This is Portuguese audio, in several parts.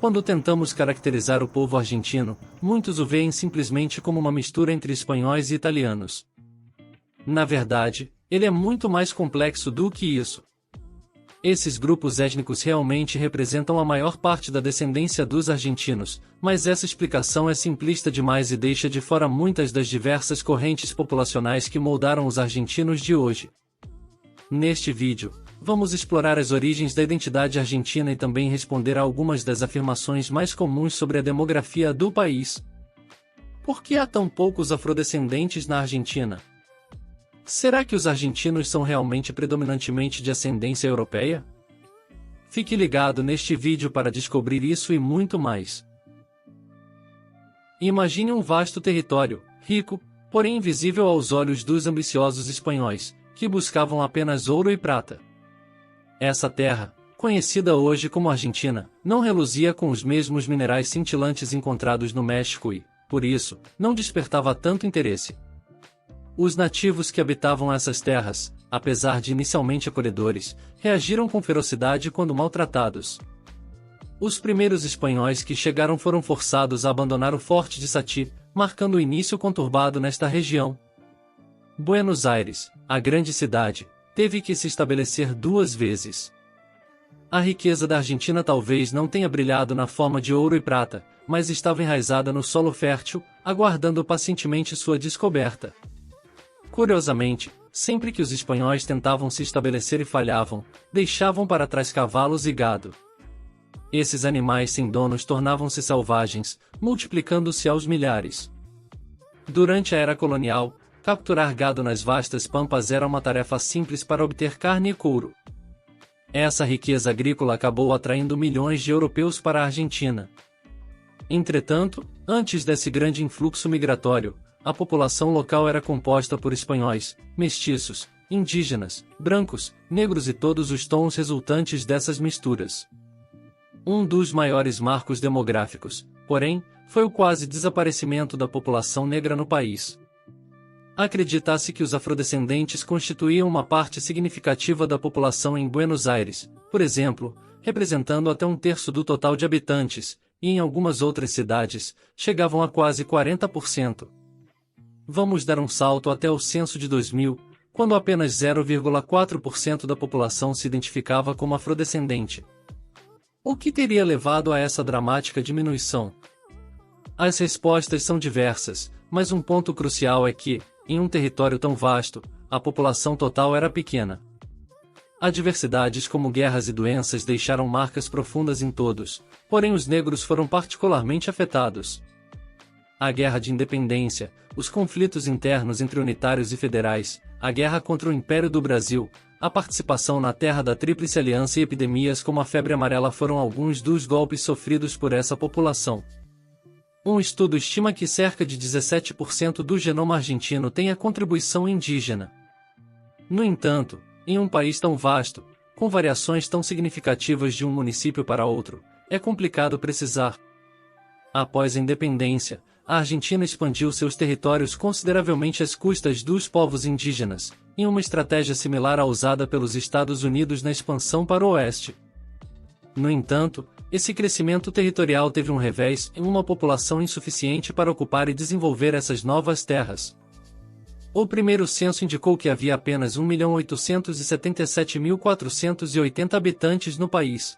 Quando tentamos caracterizar o povo argentino, muitos o veem simplesmente como uma mistura entre espanhóis e italianos. Na verdade, ele é muito mais complexo do que isso. Esses grupos étnicos realmente representam a maior parte da descendência dos argentinos, mas essa explicação é simplista demais e deixa de fora muitas das diversas correntes populacionais que moldaram os argentinos de hoje. Neste vídeo, vamos explorar as origens da identidade argentina e também responder a algumas das afirmações mais comuns sobre a demografia do país. Por que há tão poucos afrodescendentes na Argentina? Será que os argentinos são realmente predominantemente de ascendência europeia? Fique ligado neste vídeo para descobrir isso e muito mais. Imagine um vasto território, rico, porém invisível aos olhos dos ambiciosos espanhóis, que buscavam apenas ouro e prata. Essa terra, conhecida hoje como Argentina, não reluzia com os mesmos minerais cintilantes encontrados no México e, por isso, não despertava tanto interesse. Os nativos que habitavam essas terras, apesar de inicialmente acolhedores, reagiram com ferocidade quando maltratados. Os primeiros espanhóis que chegaram foram forçados a abandonar o forte de Satir, marcando o início conturbado nesta região. Buenos Aires, a grande cidade, teve que se estabelecer 2 vezes. A riqueza da Argentina talvez não tenha brilhado na forma de ouro e prata, mas estava enraizada no solo fértil, aguardando pacientemente sua descoberta. Curiosamente, sempre que os espanhóis tentavam se estabelecer e falhavam, deixavam para trás cavalos e gado. Esses animais sem donos tornavam-se selvagens, multiplicando-se aos milhares. Durante a era colonial, capturar gado nas vastas pampas era uma tarefa simples para obter carne e couro. Essa riqueza agrícola acabou atraindo milhões de europeus para a Argentina. Entretanto, antes desse grande influxo migratório, a população local era composta por espanhóis, mestiços, indígenas, brancos, negros e todos os tons resultantes dessas misturas. Um dos maiores marcos demográficos, porém, foi o quase desaparecimento da população negra no país. Acredita-se que os afrodescendentes constituíam uma parte significativa da população em Buenos Aires, por exemplo, representando até 1/3 do total de habitantes, e em algumas outras cidades, chegavam a quase 40%. Vamos dar um salto até o censo de 2000, quando apenas 0,4% da população se identificava como afrodescendente. O que teria levado a essa dramática diminuição? As respostas são diversas, mas um ponto crucial é que, em um território tão vasto, a população total era pequena. Adversidades como guerras e doenças deixaram marcas profundas em todos, porém os negros foram particularmente afetados. A Guerra de Independência, os conflitos internos entre unitários e federais, a guerra contra o Império do Brasil, a participação na Terra da Tríplice Aliança e epidemias como a febre amarela foram alguns dos golpes sofridos por essa população. Um estudo estima que cerca de 17% do genoma argentino tem a contribuição indígena. No entanto, em um país tão vasto, com variações tão significativas de um município para outro, é complicado precisar. Após a independência, a Argentina expandiu seus territórios consideravelmente às custas dos povos indígenas, em uma estratégia similar à usada pelos Estados Unidos na expansão para o oeste. No entanto, esse crescimento territorial teve um revés em uma população insuficiente para ocupar e desenvolver essas novas terras. O primeiro censo indicou que havia apenas 1.877.480 habitantes no país.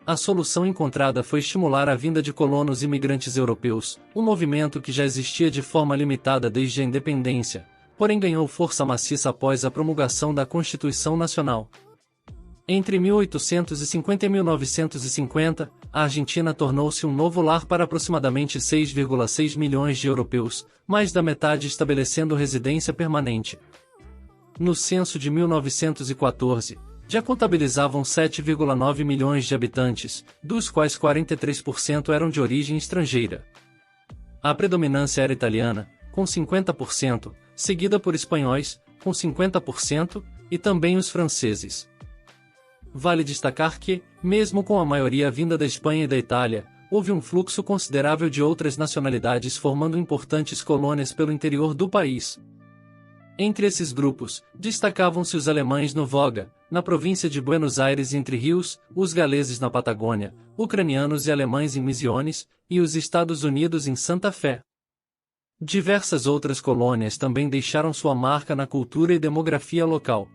A solução encontrada foi estimular a vinda de colonos imigrantes europeus, um movimento que já existia de forma limitada desde a independência, porém ganhou força maciça após a promulgação da Constituição Nacional. Entre 1850 e 1950, a Argentina tornou-se um novo lar para aproximadamente 6,6 milhões de europeus, mais da metade estabelecendo residência permanente. No censo de 1914, já contabilizavam 7,9 milhões de habitantes, dos quais 43% eram de origem estrangeira. A predominância era italiana, com 50%, seguida por espanhóis, com 50%, e também os franceses. Vale destacar que, mesmo com a maioria vinda da Espanha e da Itália, houve um fluxo considerável de outras nacionalidades formando importantes colônias pelo interior do país. Entre esses grupos, destacavam-se os alemães no Voga, na província de Buenos Aires Entre Rios, os galeses na Patagônia, ucranianos e alemães em Misiones, e os Estados Unidos em Santa Fé. Diversas outras colônias também deixaram sua marca na cultura e demografia local.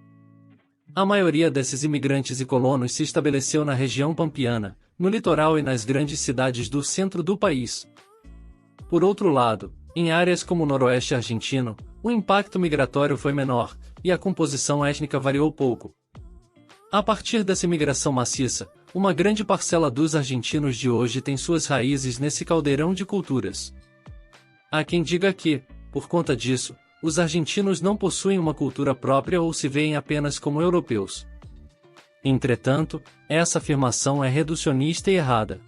A maioria desses imigrantes e colonos se estabeleceu na região pampiana, no litoral e nas grandes cidades do centro do país. Por outro lado, em áreas como o noroeste argentino, o impacto migratório foi menor, e a composição étnica variou pouco. A partir dessa imigração maciça, uma grande parcela dos argentinos de hoje tem suas raízes nesse caldeirão de culturas. Há quem diga que, por conta disso, os argentinos não possuem uma cultura própria ou se veem apenas como europeus. Entretanto, essa afirmação é reducionista e errada.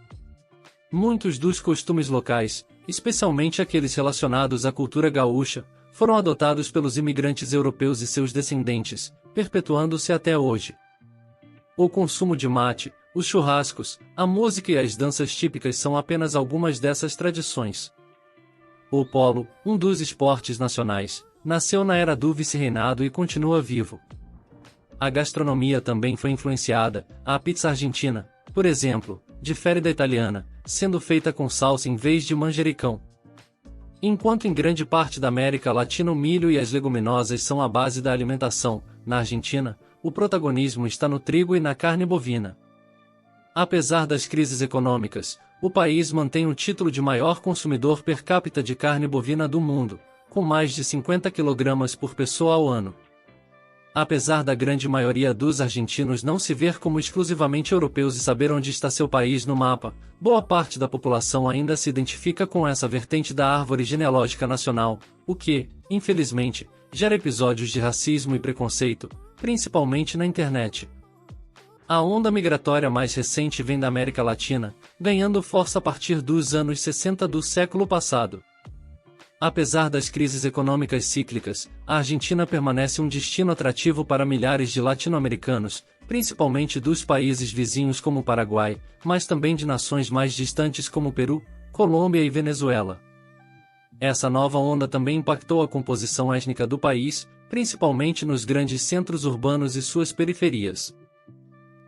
Muitos dos costumes locais, especialmente aqueles relacionados à cultura gaúcha, foram adotados pelos imigrantes europeus e seus descendentes, perpetuando-se até hoje. O consumo de mate, os churrascos, a música e as danças típicas são apenas algumas dessas tradições. O polo, um dos esportes nacionais, nasceu na era do vice-reinado e continua vivo. A gastronomia também foi influenciada, a pizza argentina, por exemplo, difere da italiana, sendo feita com salsa em vez de manjericão. Enquanto em grande parte da América Latina o milho e as leguminosas são a base da alimentação, na Argentina, o protagonismo está no trigo e na carne bovina. Apesar das crises econômicas, o país mantém o título de maior consumidor per capita de carne bovina do mundo, com mais de 50 kg por pessoa ao ano. Apesar da grande maioria dos argentinos não se ver como exclusivamente europeus e saber onde está seu país no mapa, boa parte da população ainda se identifica com essa vertente da árvore genealógica nacional, o que, infelizmente, gera episódios de racismo e preconceito, principalmente na internet. A onda migratória mais recente vem da América Latina, ganhando força a partir dos anos 60 do século passado. Apesar das crises econômicas cíclicas, a Argentina permanece um destino atrativo para milhares de latino-americanos, principalmente dos países vizinhos como o Paraguai, mas também de nações mais distantes como Peru, Colômbia e Venezuela. Essa nova onda também impactou a composição étnica do país, principalmente nos grandes centros urbanos e suas periferias.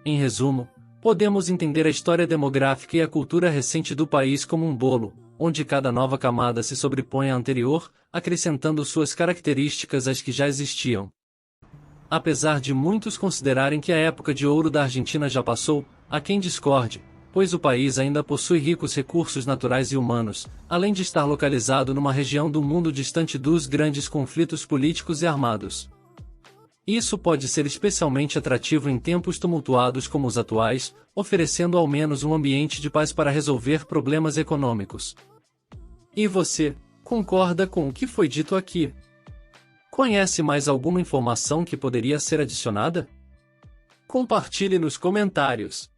Em resumo, podemos entender a história demográfica e a cultura recente do país como um bolo, onde cada nova camada se sobrepõe à anterior, acrescentando suas características às que já existiam. Apesar de muitos considerarem que a época de ouro da Argentina já passou, há quem discorde, pois o país ainda possui ricos recursos naturais e humanos, além de estar localizado numa região do mundo distante dos grandes conflitos políticos e armados. Isso pode ser especialmente atrativo em tempos tumultuados como os atuais, oferecendo ao menos um ambiente de paz para resolver problemas econômicos. E você, concorda com o que foi dito aqui? Conhece mais alguma informação que poderia ser adicionada? Compartilhe nos comentários.